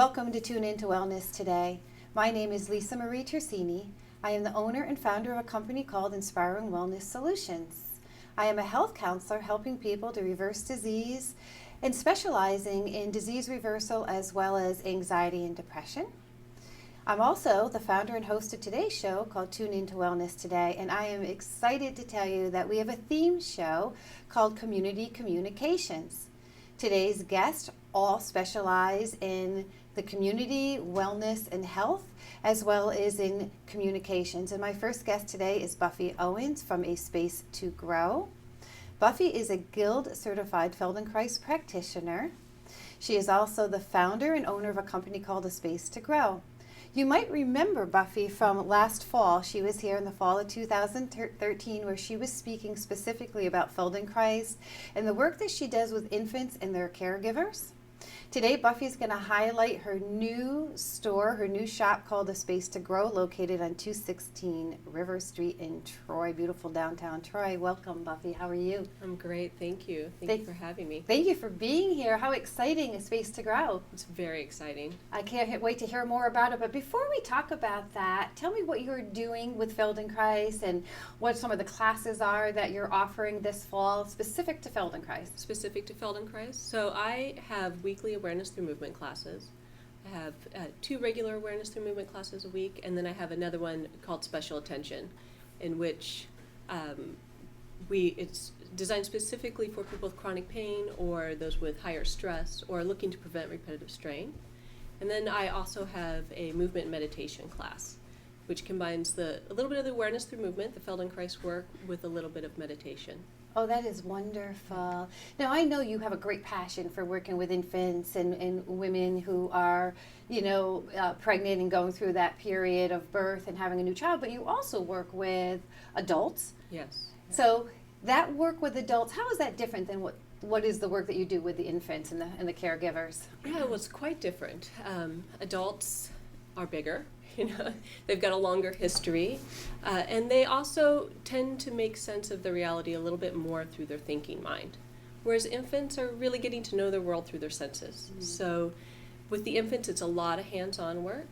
Welcome to Tune In to Wellness today. My name is LisaMarie Tersigni. I am the owner and founder of a company called Inspiring Wellness Solutions. I am a health counselor helping people to reverse disease and specializing in disease reversal as well as anxiety and depression. I'm also the founder and host of today's show called Tune In to Wellness today, and I am excited to tell you that we have a theme show called Community Communications. Today's guests all specialize in the community, wellness, and health, as well as in communications. And my first guest today is Buffy Owens from A Space to Grow. Buffy is a Guild-certified Feldenkrais practitioner. She is also the founder and owner of a company called A Space to Grow. You might remember Buffy from last fall. She was here in the fall of 2013 where she was speaking specifically about Feldenkrais and the work that she does with infants and their caregivers. Today, Buffy is going to highlight her new store, her new shop called A Space to Grow, located on 216 River Street in Troy, beautiful downtown Troy. Welcome, Buffy. How are you? I'm great. Thank you. Thank you for having me. Thank you for being here. How exciting, A Space to Grow. It's very exciting. I can't wait to hear more about it. But before we talk about that, tell me what you're doing with Feldenkrais and what some of the classes are that you're offering this fall specific to Feldenkrais. Specific to Feldenkrais. So I have weekly awareness through movement classes. I have 2 regular awareness through movement classes a week, and then I have another one called Special Attention, in which it's designed specifically for people with chronic pain or those with higher stress or looking to prevent repetitive strain. And then I also have a movement meditation class, which combines a little bit of the awareness through movement, the Feldenkrais work, with a little bit of meditation. Oh, that is wonderful. Now, I know you have a great passion for working with infants and women who are, pregnant and going through that period of birth and having a new child, but you also work with adults. Yes. So that work with adults, how is that different than what is the work that you do with the infants and the caregivers? Yeah, well, it's quite different. Adults are bigger. They've got a longer history, and they also tend to make sense of the reality a little bit more through their thinking mind, whereas infants are really getting to know their world through their senses. Mm-hmm. So with the infants, it's a lot of hands-on work,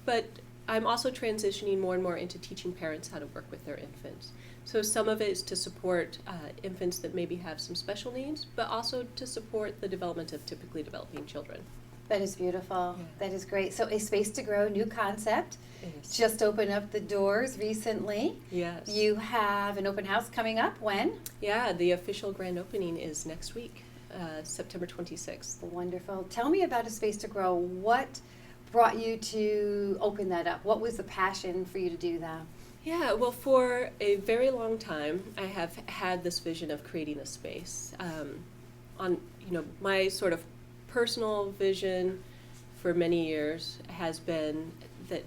but I'm also transitioning more and more into teaching parents how to work with their infants. So some of it is to support infants that maybe have some special needs, but also to support the development of typically developing children. That is beautiful. Yeah. That is great. So A Space to Grow, new concept. Yes. Just opened up the doors recently. Yes. You have an open house coming up. When? Yeah, the official grand opening is next week, September 26th. Wonderful. Tell me about A Space to Grow. What brought you to open that up? What was the passion for you to do that? Yeah, well, for a very long time, I have had this vision of creating a space. My sort of personal vision for many years has been that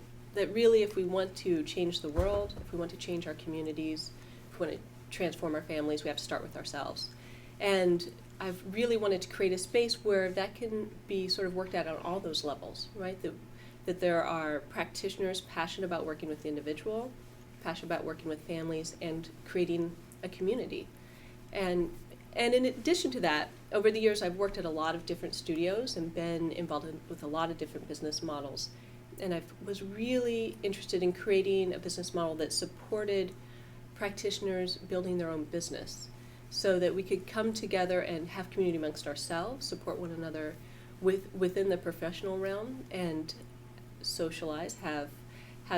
really if we want to change the world, if we want to change our communities, if we want to transform our families, we have to start with ourselves. And I've really wanted to create a space where that can be sort of worked out on all those levels, right? That there are practitioners passionate about working with the individual, passionate about working with families, and creating a community. And in addition to that, over the years, I've worked at a lot of different studios and been involved with a lot of different business models. And I was really interested in creating a business model that supported practitioners building their own business so that we could come together and have community amongst ourselves, support one another within the professional realm, and socialize, have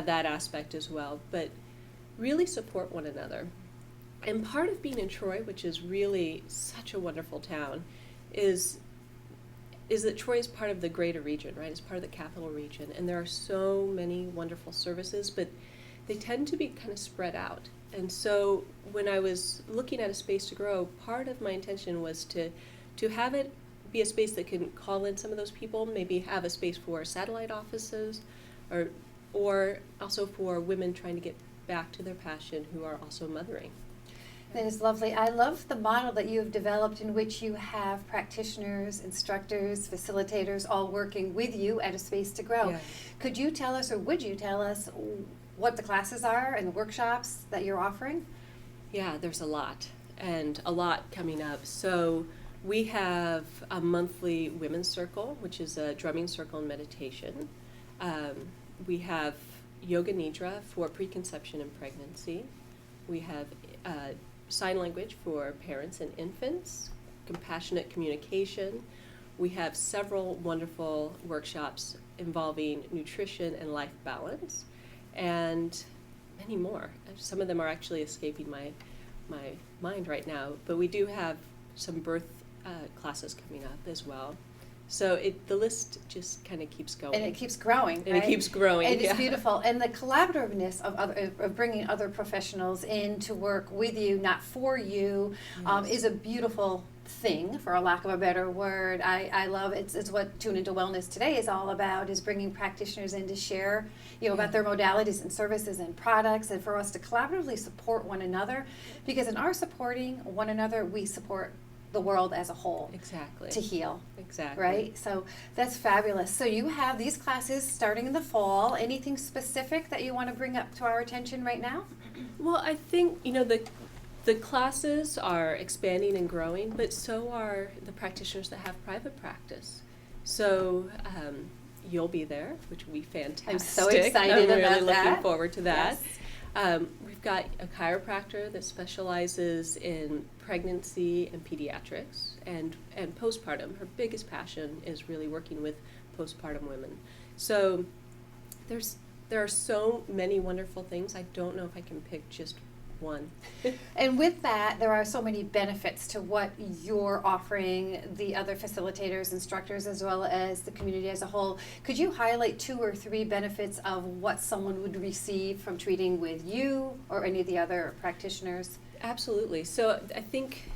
that aspect as well, but really support one another. And part of being in Troy, which is really such a wonderful town, is that Troy is part of the greater region, right? It's part of the capital region. And there are so many wonderful services, but they tend to be kind of spread out. And so when I was looking at A Space to Grow, part of my intention was to have it be a space that can call in some of those people, maybe have a space for satellite offices, or also for women trying to get back to their passion who are also mothering. That is lovely. I love the model that you have developed in which you have practitioners, instructors, facilitators all working with you at A Space to Grow. Yeah. Could you tell us, or would you tell us, what the classes are and the workshops that you're offering? Yeah, there's a lot, and a lot coming up. So We have a monthly women's circle, which is a drumming circle and meditation. We have yoga nidra for preconception and pregnancy. We have sign language for parents and infants, compassionate communication. We have several wonderful workshops involving nutrition and life balance, and many more. Some of them are actually escaping my mind right now, but we do have some birth classes coming up as well. So the list just kind of keeps going. And it keeps growing, And right? it keeps growing, And yeah. it's beautiful. And the collaborativeness of bringing other professionals in to work with you, not for you, Yes. is a beautiful thing, for a lack of a better word. I love it. It's what Tune Into Wellness today is all about, is bringing practitioners in to share, about their modalities and services and products, and for us to collaboratively support one another, because in our supporting one another, we support the world as a whole Exactly. to heal. Exactly. Right? So that's fabulous. So you have these classes starting in the fall. Anything specific that you want to bring up to our attention right now? Well, I think, the classes are expanding and growing, but so are the practitioners that have private practice. So you'll be there, which will be fantastic. I'm so excited I'm about really that. looking forward to that. Yes. We've got a chiropractor that specializes in pregnancy and pediatrics and postpartum. Her biggest passion is really working with postpartum women. So there are so many wonderful things. I don't know if I can pick just one. And with that, there are so many benefits to what you're offering the other facilitators, instructors, as well as the community as a whole. Could you highlight 2 or 3 benefits of what someone would receive from treating with you or any of the other practitioners? Absolutely. So I think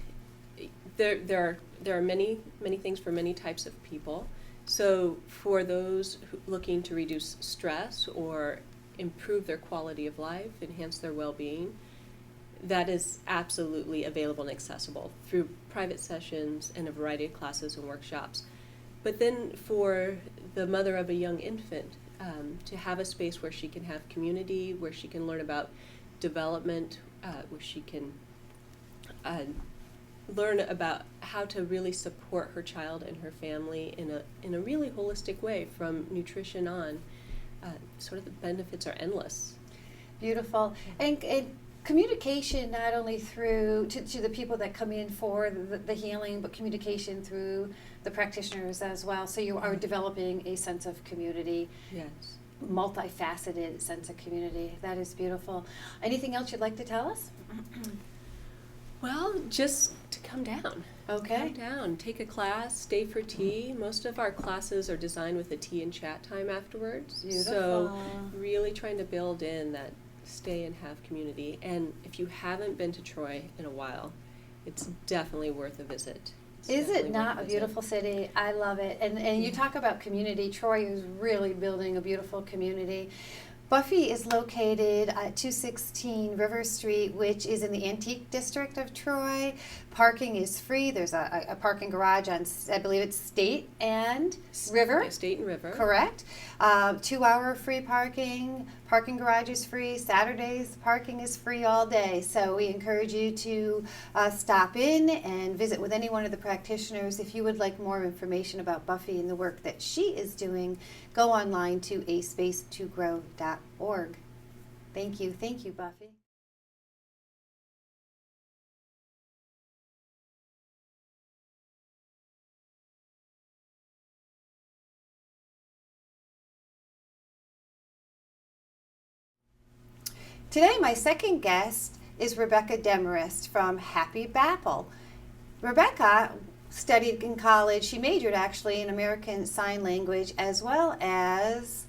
there are many things for many types of people. So for those looking to reduce stress or improve their quality of life, enhance their well-being, that is absolutely available and accessible through private sessions and a variety of classes and workshops. But then for the mother of a young infant, to have a space where she can have community, where she can learn about development, where she can learn about how to really support her child and her family in a really holistic way, from nutrition on. Sort of the benefits are endless. Beautiful. And communication, not only through to the people that come in for the healing, but communication through the practitioners as well. So you are developing a sense of community. Yes. Multifaceted sense of community. That is beautiful. Anything else you'd like to tell us? Well, just to come down. Okay. Come down, take a class, stay for tea. Most of our classes are designed with a tea and chat time afterwards. Beautiful. So really trying to build in that stay and have community. And if you haven't been to Troy in a while, it's definitely worth a visit. Is it not a beautiful city? I love it. And you talk about community. Troy is really building a beautiful community. Buffy is located at 216 River Street, which is in the Antique District of Troy. Parking is free. There's a parking garage on, I believe it's State and River. Yeah, State and River. Correct. 2-hour free parking. Parking garage is free. Saturdays, parking is free all day. So we encourage you to stop in and visit with any one of the practitioners. If you would like more information about Buffy and the work that she is doing, go online to aspacetogrow.org. Thank you. Thank you, Buffy. Today, my second guest is Rebecca Demarest from Happy Babel. Rebecca studied in college. She majored actually in American Sign Language as well as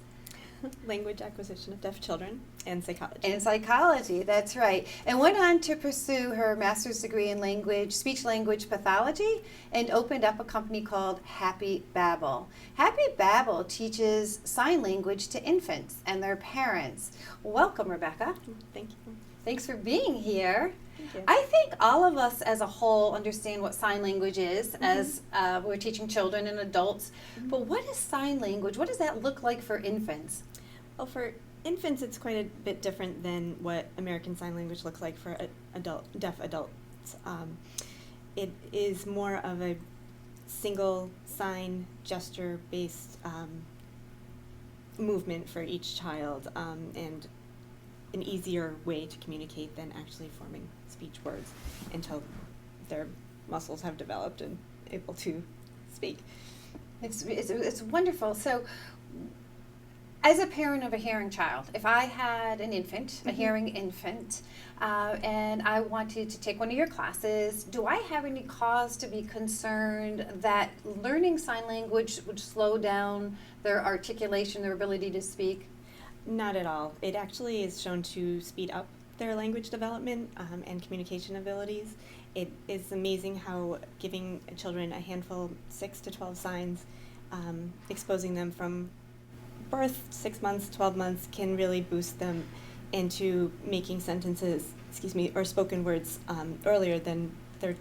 language acquisition of deaf children and psychology. In psychology, that's right. And went on to pursue her master's degree in speech language pathology, and opened up a company called Happy Babel. Happy Babel teaches sign language to infants and their parents. Welcome, Rebecca. Thank you. Thanks for being here. Thank you. I think all of us as a whole understand what sign language is as we're teaching children and adults. But what is sign language? What does that look like for infants? Well, for infants, it's quite a bit different than what American Sign Language looks like for deaf adults. it is more of a single sign gesture-based movement for each child, and an easier way to communicate than actually forming speech words until their muscles have developed and able to speak. It's wonderful. So, as a parent of a hearing child, if I had an infant, a hearing infant, and I wanted to take one of your classes, do I have any cause to be concerned that learning sign language would slow down their articulation, their ability to speak? Not at all. It actually is shown to speed up their language development and communication abilities. It is amazing how giving children a handful, 6 to 12 signs, exposing them from birth, 6 months, 12 months, can really boost them into making sentences, or spoken words earlier than their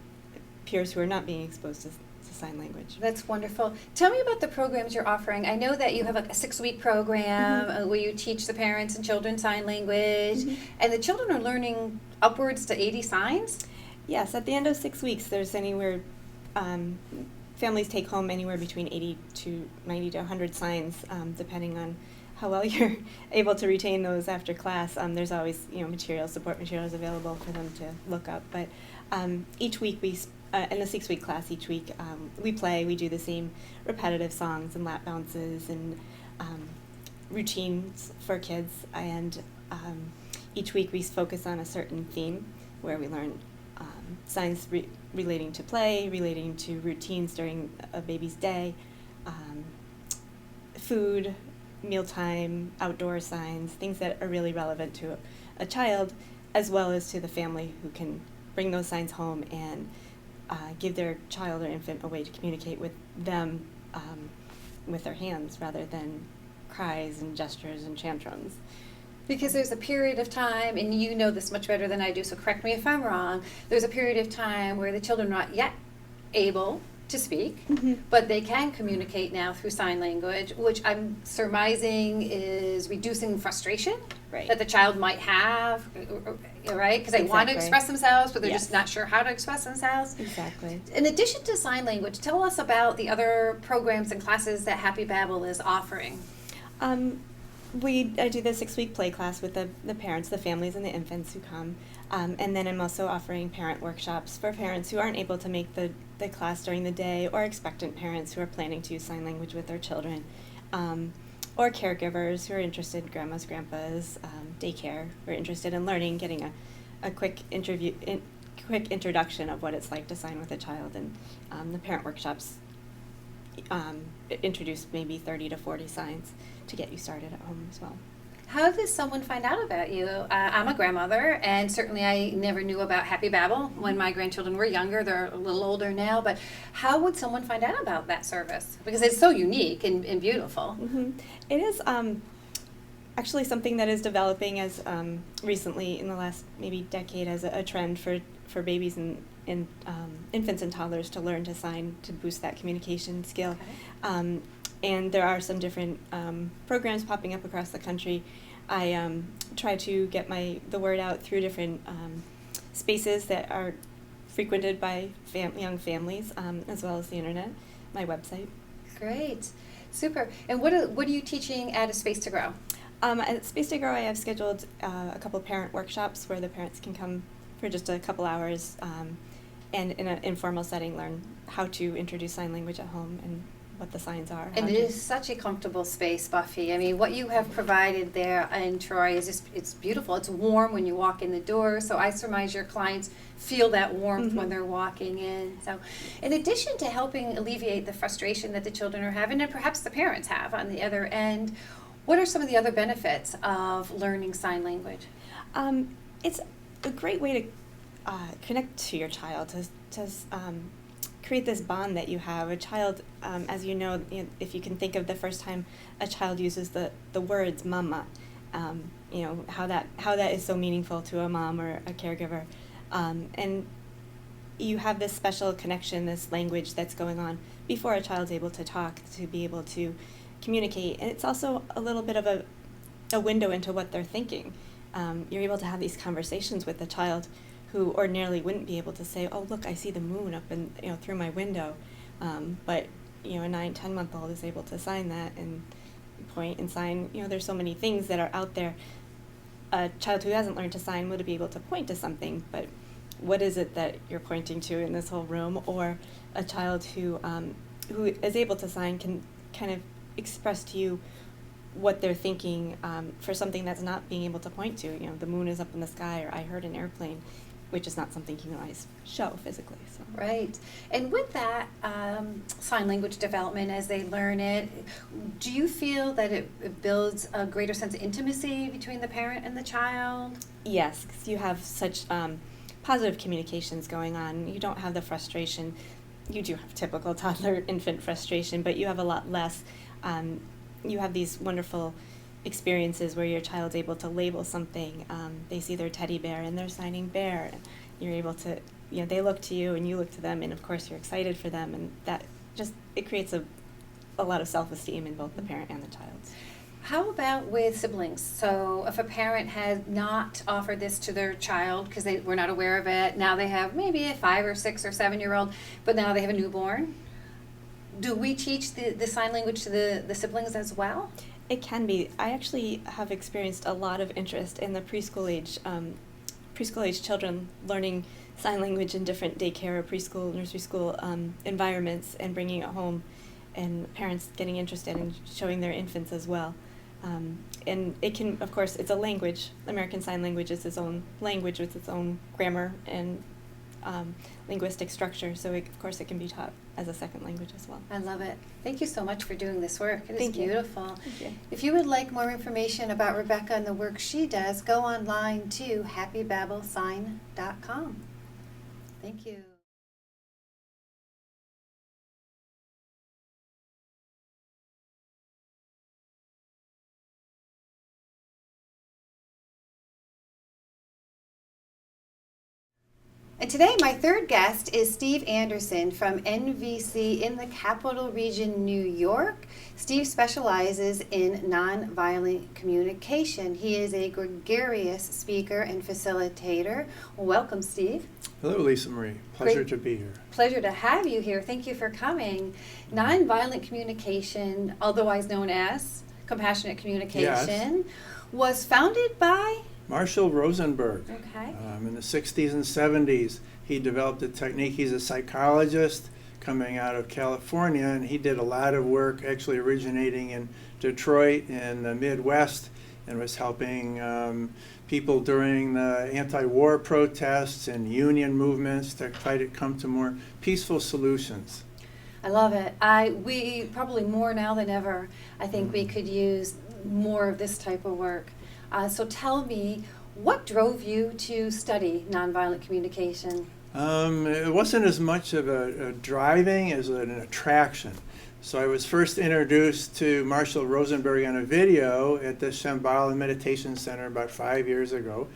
peers who are not being exposed to sign language. That's wonderful. Tell me about the programs you're offering. I know that you have a 6-week program where you teach the parents and children sign language, and the children are learning upwards to 80 signs? Yes, at the end of 6 weeks, there's anywhere, families take home anywhere between 80 to 90 to 100 signs, depending on how well you're able to retain those after class. There's always, support materials available for them to look up. But each week in the 6-week class each week, we do the same repetitive songs and lap bounces and routines for kids. And each week we focus on a certain theme where we learn signs relating to play, relating to routines during a baby's day, food, mealtime, outdoor signs, things that are really relevant to a child, as well as to the family who can bring those signs home and give their child or infant a way to communicate with them with their hands rather than cries and gestures and tantrums. Because there's a period of time, and you know this much better than I do, so correct me if I'm wrong, there's a period of time where the children are not yet able to speak, but they can communicate now through sign language, which I'm surmising is reducing frustration that the child might have, right? Because they want to express themselves, but they're just not sure how to express themselves. Exactly. In addition to sign language, tell us about the other programs and classes that Happy Babble is offering. I do the 6-week play class with the parents, the families, and the infants who come. And then I'm also offering parent workshops for parents who aren't able to make the class during the day, or expectant parents who are planning to use sign language with their children, or caregivers who are interested, grandmas, grandpas, daycare, who are interested in learning, getting a quick introduction of what it's like to sign with a child. And the parent workshops introduce maybe 30 to 40 signs to get you started at home as well. How does someone find out about you? I'm a grandmother, and certainly I never knew about Happy Babble when my grandchildren were younger. They're a little older now, but how would someone find out about that service? Because it's so unique and beautiful. It is actually something that is developing as recently in the last maybe decade as a trend for babies and infants and toddlers to learn to sign to boost that communication skill. Okay. And there are some different programs popping up across the country. I try to get the word out through different spaces that are frequented by young families, as well as the internet, my website. Great. Super. And what are you teaching at A Space to Grow? At Space to Grow, I have scheduled a couple parent workshops where the parents can come for just a couple hours and in an informal setting learn how to introduce sign language at home and what the signs are. And it is such a comfortable space, Buffy. I mean, what you have provided there in Troy is just, it's beautiful. It's warm when you walk in the door, so I surmise your clients feel that warmth when they're walking in. So in addition to helping alleviate the frustration that the children are having, and perhaps the parents have on the other end, what are some of the other benefits of learning sign language? It's a great way to connect to your child, to create this bond that you have. A child, as you know, if you can think of the first time a child uses the words mama, how that is so meaningful to a mom or a caregiver. And you have this special connection, this language that's going on before a child's able to talk, to be able to communicate. And it's also a little bit of a window into what they're thinking. You're able to have these conversations with the child who ordinarily wouldn't be able to say, oh, look, I see the moon up and through my window. But a 9-10-month-old is able to sign that and point and sign. There's so many things that are out there. A child who hasn't learned to sign would be able to point to something, but what is it that you're pointing to in this whole room? Or a child who is able to sign can kind of express to you what they're thinking for something that's not being able to point to. The moon is up in the sky, or I heard an airplane, which is not something human eyes show physically. So. Right. And with that sign language development, as they learn it, do you feel that it builds a greater sense of intimacy between the parent and the child? Yes, because you have such positive communications going on. You don't have the frustration. You do have typical toddler infant frustration, but you have a lot less. You have these wonderful experiences where your child's able to label something. They see their teddy bear and they're signing bear. You're able to, they look to you and you look to them, and of course you're excited for them, and that it creates a lot of self-esteem in both the parent and the child. How about with siblings? So if a parent has not offered this to their child because they were not aware of it, now they have maybe a 5 or 6 or 7-year-old, but now they have a newborn. Do we teach the sign language to the siblings as well? It can be. I actually have experienced a lot of interest in the preschool age children learning sign language in different daycare or preschool, nursery school environments and bringing it home, and parents getting interested in showing their infants as well. And it can, of course, it's a language. American Sign Language is its own language with its own grammar and linguistic structure, so of course it can be taught as a second language as well. I love it. Thank you so much for doing this work. It is Thank you. beautiful. Thank you. If you would like more information about Rebecca and the work she does, go online to happybabelsign.com. Thank you. And today, my third guest is Steve Anderson from NVC in the Capital Region, New York. Steve specializes in nonviolent communication. He is a gregarious speaker and facilitator. Welcome, Steve. Hello, LisaMarie. Pleasure Great. to be here. Pleasure to have you here. Thank you for coming. Nonviolent communication, otherwise known as compassionate communication, was founded by Marshall Rosenberg. Okay. In the 60s and 70s, he developed a technique. He's a psychologist coming out of California, and he did a lot of work actually originating in Detroit in the Midwest, and was helping people during the anti-war protests and union movements to try to come to more peaceful solutions. I love it. We probably more now than ever, I think we could use more of this type of work. So tell me, what drove you to study nonviolent communication? It wasn't as much of a driving as an attraction. So I was first introduced to Marshall Rosenberg on a video at the Shambhala Meditation Center about 5 years ago.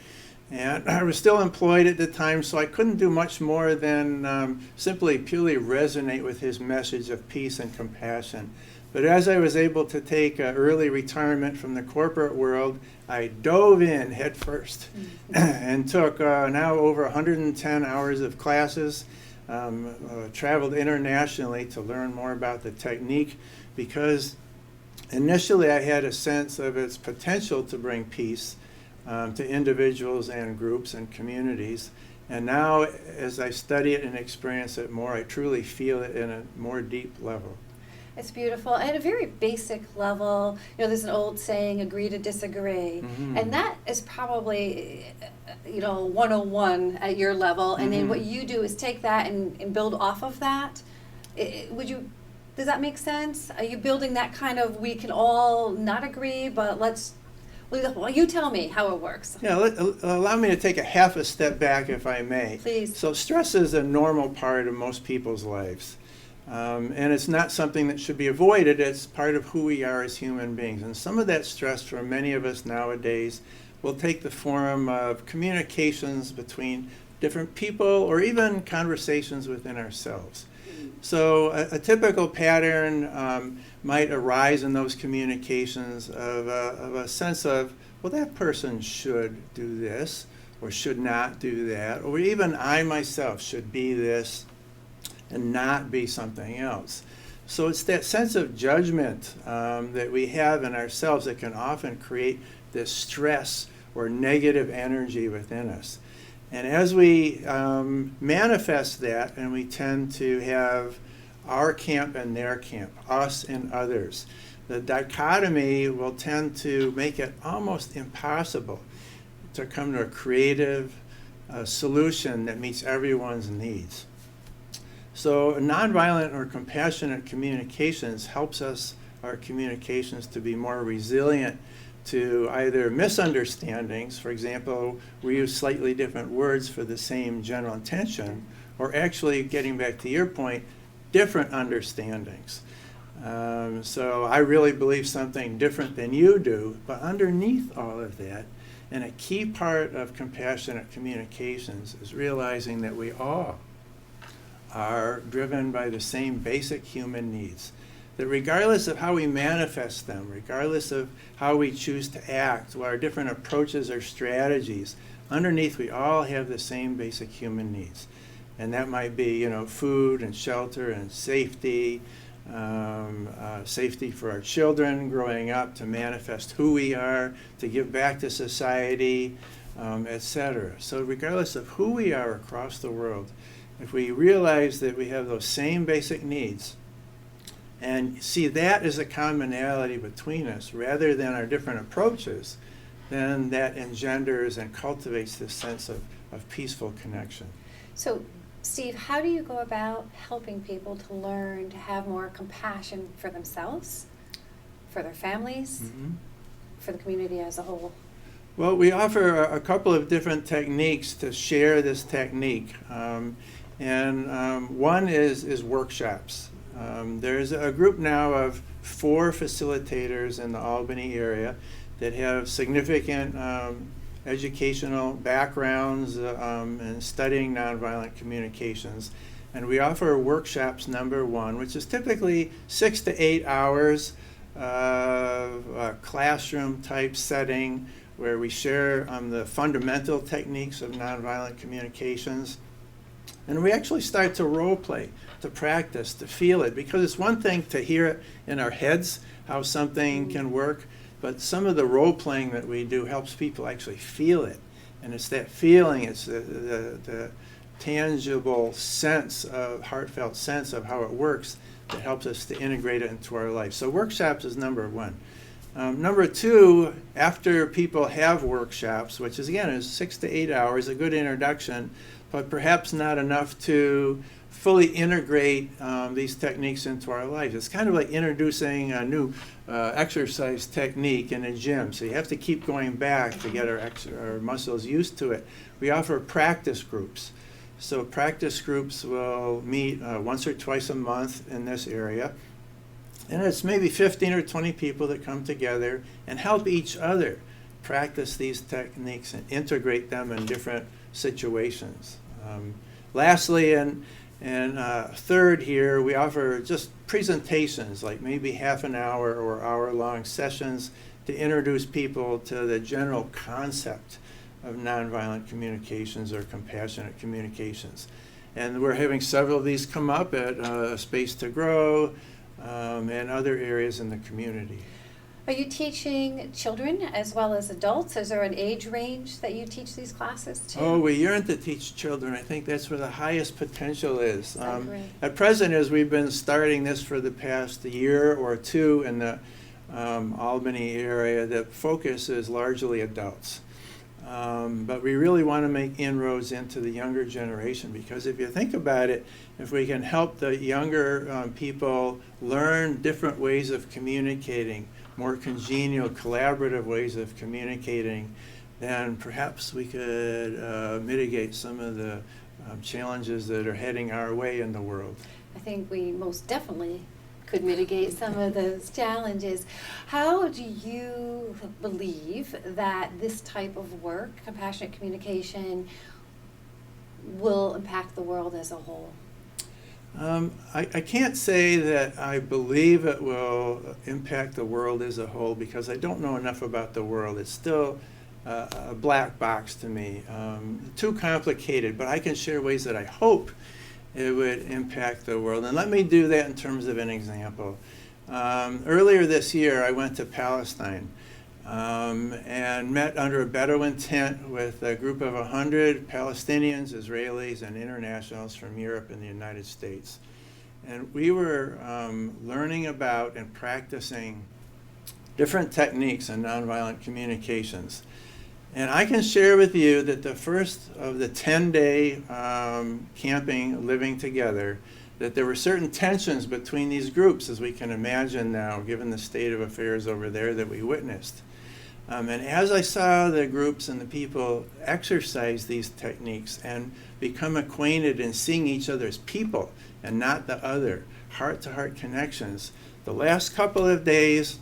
And I was still employed at the time, so I couldn't do much more than simply purely resonate with his message of peace and compassion. But as I was able to take early retirement from the corporate world, I dove in head first and took now over 110 hours of classes, traveled internationally to learn more about the technique, because initially I had a sense of its potential to bring peace to individuals and groups and communities. And now, as I study it and experience it more, I truly feel it in a more deep level. It's beautiful. At a very basic level, there's an old saying, agree to disagree. Mm-hmm. And that is probably, 101 at your level. And then what you do is take that and build off of that. Does that make sense? Are you building that kind of, we can all not agree, but well, you tell me how it works. Yeah, allow me to take a half a step back, if I may. Please. So stress is a normal part of most people's lives. And it's not something that should be avoided. It's part of who we are as human beings. And some of that stress for many of us nowadays will take the form of communications between different people or even conversations within ourselves. So a typical pattern might arise in those communications of a sense of, well, that person should do this, or should not do that, or even I myself should be this and not be something else. So it's that sense of judgment that we have in ourselves that can often create this stress or negative energy within us. And as we manifest that, and we tend to have our camp and their camp, us and others, the dichotomy will tend to make it almost impossible to come to a creative solution that meets everyone's needs. So nonviolent or compassionate communications helps us, our communications, to be more resilient to either misunderstandings. For example, we use slightly different words for the same general intention, or actually, getting back to your point, different understandings. So I really believe something different than you do, but underneath all of that, and a key part of compassionate communications is realizing that we all are driven by the same basic human needs. That regardless of how we manifest them, regardless of how we choose to act, what our different approaches or strategies, underneath we all have the same basic human needs. And that might be, food and shelter and safety, safety for our children growing up, to manifest who we are, to give back to society, etc. So regardless of who we are across the world, if we realize that we have those same basic needs and see that as a commonality between us rather than our different approaches, then that engenders and cultivates this sense of peaceful connection. So, Steve, how do you go about helping people to learn to have more compassion for themselves, for their families, for the community as a whole? Well, we offer a couple of different techniques to share this technique. One is workshops. There's a group now of 4 facilitators in the Albany area that have significant educational backgrounds in studying nonviolent communications. And we offer workshops number 1, which is typically 6 to 8 hours of a classroom type setting where we share the fundamental techniques of nonviolent communications. And we actually start to role play, to practice, to feel it, because it's one thing to hear it in our heads, how something can work, but some of the role playing that we do helps people actually feel it. And it's that feeling, it's the tangible sense, heartfelt sense of how it works that helps us to integrate it into our life. So workshops is number 1. Number 2, after people have workshops, which is again is 6 to 8 hours, a good introduction, but perhaps not enough to fully integrate these techniques into our lives. It's kind of like introducing a new exercise technique in a gym. So you have to keep going back to get our muscles used to it. We offer practice groups. So practice groups will meet once or twice a month in this area. And it's maybe 15 or 20 people that come together and help each other practice these techniques and integrate them in different situations. Lastly, and third here, we offer just presentations, like maybe half an hour or hour-long sessions to introduce people to the general concept of nonviolent communications or compassionate communications. And we're having several of these come up at Space to Grow and other areas in the community. Are you teaching children as well as adults? Is there an age range that you teach these classes to? Oh, we yearn to teach children. I think that's where the highest potential is. Agree. At present, as we've been starting this for the past year or 2 in the Albany area, the focus is largely adults. But we really want to make inroads into the younger generation, because if you think about it, if we can help the younger people learn different ways of communicating, more congenial, collaborative ways of communicating, then perhaps we could mitigate some of the challenges that are heading our way in the world. I think we most definitely could mitigate some of those challenges. How do you believe that this type of work, compassionate communication, will impact the world as a whole? I can't say that I believe it will impact the world as a whole, because I don't know enough about the world. It's still a black box to me, too complicated, but I can share ways that I hope it would impact the world. And let me do that in terms of an example. Earlier this year, I went to Palestine and met under a Bedouin tent with a group of 100 Palestinians, Israelis, and internationals from Europe and the United States. And we were learning about and practicing different techniques in nonviolent communications. And I can share with you that the first of the 10-day camping, living together, that there were certain tensions between these groups, as we can imagine now, given the state of affairs over there that we witnessed. And as I saw the groups and the people exercise these techniques and become acquainted and seeing each other as people and not the other, heart-to-heart connections, the last couple of days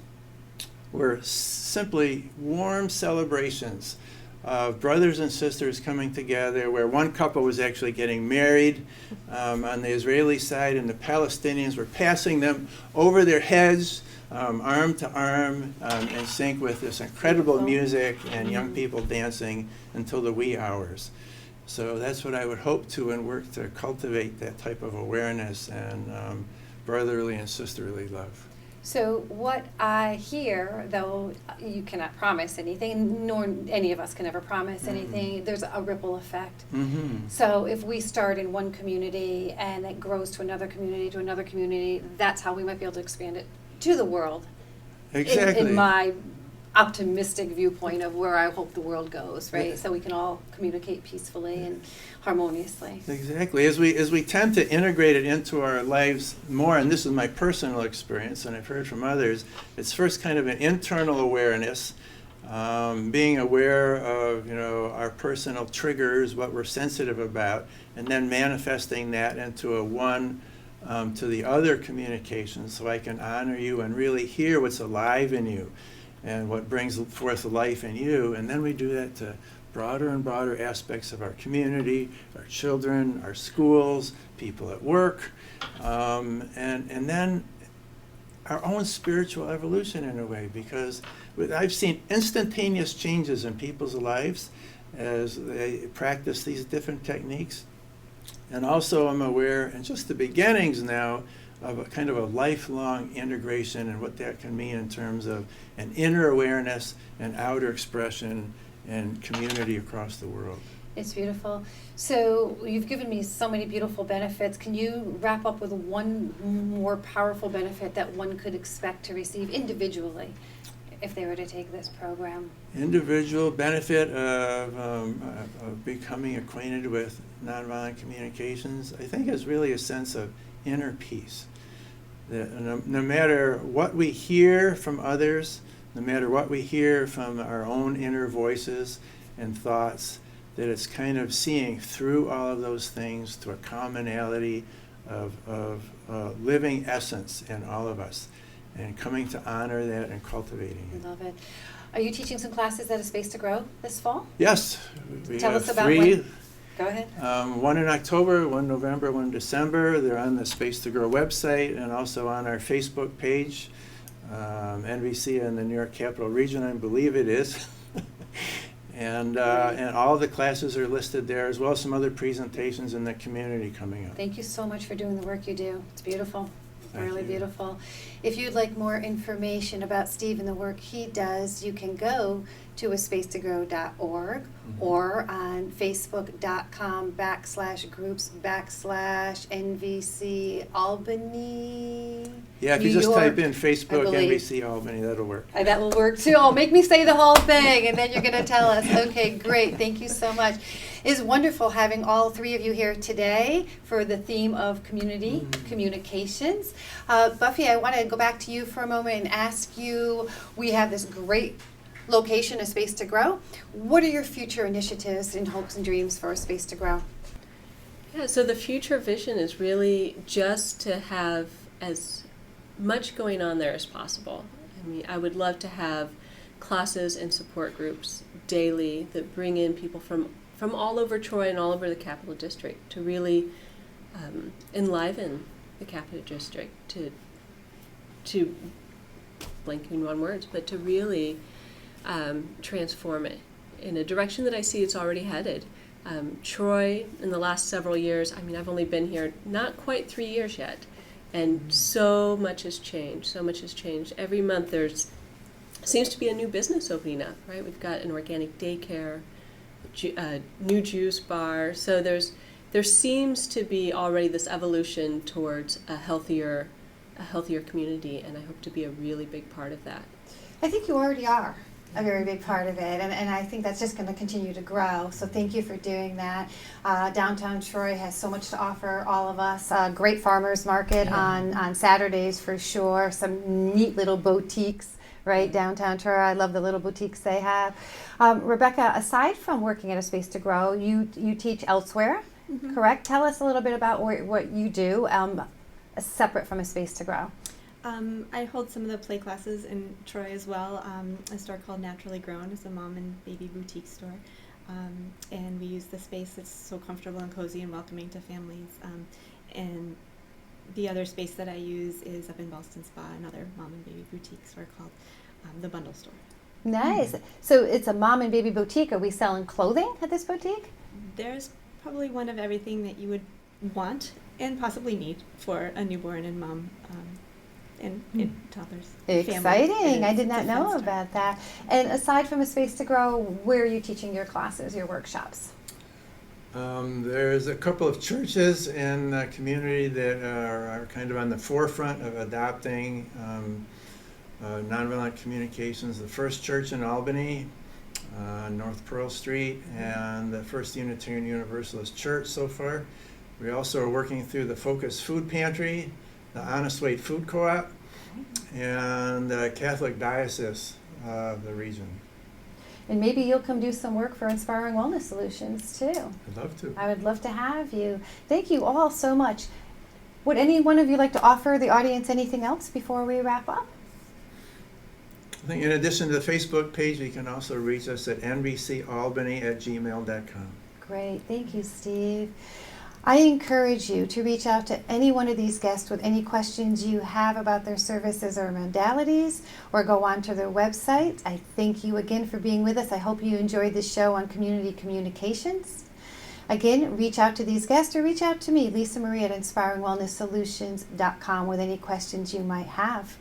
were simply warm celebrations of brothers and sisters coming together, where one couple was actually getting married on the Israeli side, and the Palestinians were passing them over their heads, arm to arm, in sync with this incredible music and young people dancing until the wee hours. So that's what I would hope to and work to cultivate, that type of awareness and brotherly and sisterly love. So what I hear, though you cannot promise anything, nor any of us can ever promise anything, there's a ripple effect. So if we start in one community and it grows to another community, that's how we might be able to expand it to the world. Exactly. In my optimistic viewpoint of where I hope the world goes, right? Yeah. So we can all communicate peacefully and harmoniously. Exactly. As we tend to integrate it into our lives more, and this is my personal experience, and I've heard from others, it's first kind of an internal awareness, being aware of our personal triggers, what we're sensitive about, and then manifesting that into a one to the other communication, so I can honor you and really hear what's alive in you and what brings forth life in you. And then we do that to broader and broader aspects of our community, our children, our schools, people at work, and then our own spiritual evolution in a way, because I've seen instantaneous changes in people's lives as they practice these different techniques. And also I'm aware, and just the beginnings now, of a kind of a lifelong integration and what that can mean in terms of an inner awareness and outer expression and community across the world. It's beautiful. So you've given me so many beautiful benefits. Can you wrap up with one more powerful benefit that one could expect to receive individually if they were to take this program? Individual benefit of becoming acquainted with nonviolent communications, I think, is really a sense of inner peace. That no matter what we hear from others, no matter what we hear from our own inner voices and thoughts, that it's kind of seeing through all of those things to a commonality of living essence in all of us, and coming to honor that and cultivating it. I love it. Are you teaching some classes at A Space to Grow this fall? Yes. We Tell have us about three. one. Go ahead. One in October, one November, one December. They're on the Space to Grow website and also on our Facebook page, NVC in the New York Capital Region, I believe it is. And all the classes are listed there, as well as some other presentations in the community coming up. Thank you so much for doing the work you do. It's beautiful. Thank Really you. beautiful. If you'd like more information about Steve and the work he does, you can go to aspacetogrow.org or on facebook.com/groups/NVC Albany. Yeah, if New you just York, type in I Facebook believe. NVC Albany, that'll work. That will work too. Oh, make me say the whole thing and then you're going to tell us. Okay, great. Thank you so much. It's wonderful having all three of you here today for the theme of community communications. Buffy, I want to go back to you for a moment and ask you, we have this great location, A Space to Grow. What are your future initiatives and hopes and dreams for A Space to Grow? Yeah, so the future vision is really just to have as much going on there as possible. I mean, I would love to have classes and support groups daily that bring in people from all over Troy and all over the Capital District to really enliven the Capital District, to blanking on words, but to really transform it in a direction that I see it's already headed. Troy, in the last several years, I mean, I've only been here not quite 3 years yet, and so much has changed. So much has changed. Every month seems to be a new business opening up, right? We've got an organic daycare, new juice bar. So there seems to be already this evolution towards a healthier community, and I hope to be a really big part of that. I think you already are a very big part of it, and I think that's just going to continue to grow. So thank you for doing that. Downtown Troy has so much to offer all of us. Great farmers market on Saturdays for sure. Some neat little boutiques, right, downtown Troy. I love the little boutiques they have. Rebecca, aside from working at A Space to Grow, you teach elsewhere, correct? Tell us a little bit about what you do separate from A Space to Grow. I hold some of the play classes in Troy as well. A store called Naturally Grown is a mom and baby boutique store. And we use the space that's so comfortable and cozy and welcoming to families. And the other space that I use is up in Ballston Spa, another mom and baby boutique store called the Bundle Store. Nice. So it's a mom and baby boutique. Are we selling clothing at this boutique? There's probably one of everything that you would want and possibly need for a newborn and mom and toddlers. Exciting. I did not It's a fun know store. about that. And aside from A Space to Grow, where are you teaching your classes, your workshops? There's a couple of churches in the community that are kind of on the forefront of adopting nonviolent communications. The First Church in Albany, North Pearl Street, and the First Unitarian Universalist Church so far. We also are working through the Focus Food Pantry, the Honest Weight Food Co-op, and the Catholic Diocese of the region. And maybe you'll come do some work for Inspiring Wellness Solutions too. I'd love to. I would love to have you. Thank you all so much. Would any one of you like to offer the audience anything else before we wrap up? I think in addition to the Facebook page, you can also reach us at nbcalbany@gmail.com. Great. Thank you, Steve. I encourage you to reach out to any one of these guests with any questions you have about their services or modalities, or go on to their website. I thank you again for being with us. I hope you enjoyed this show on community communications. Again, reach out to these guests or reach out to me, LisaMarie at inspiringwellnesssolutions.com, with any questions you might have.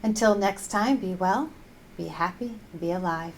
Until next time, be well, be happy, be alive.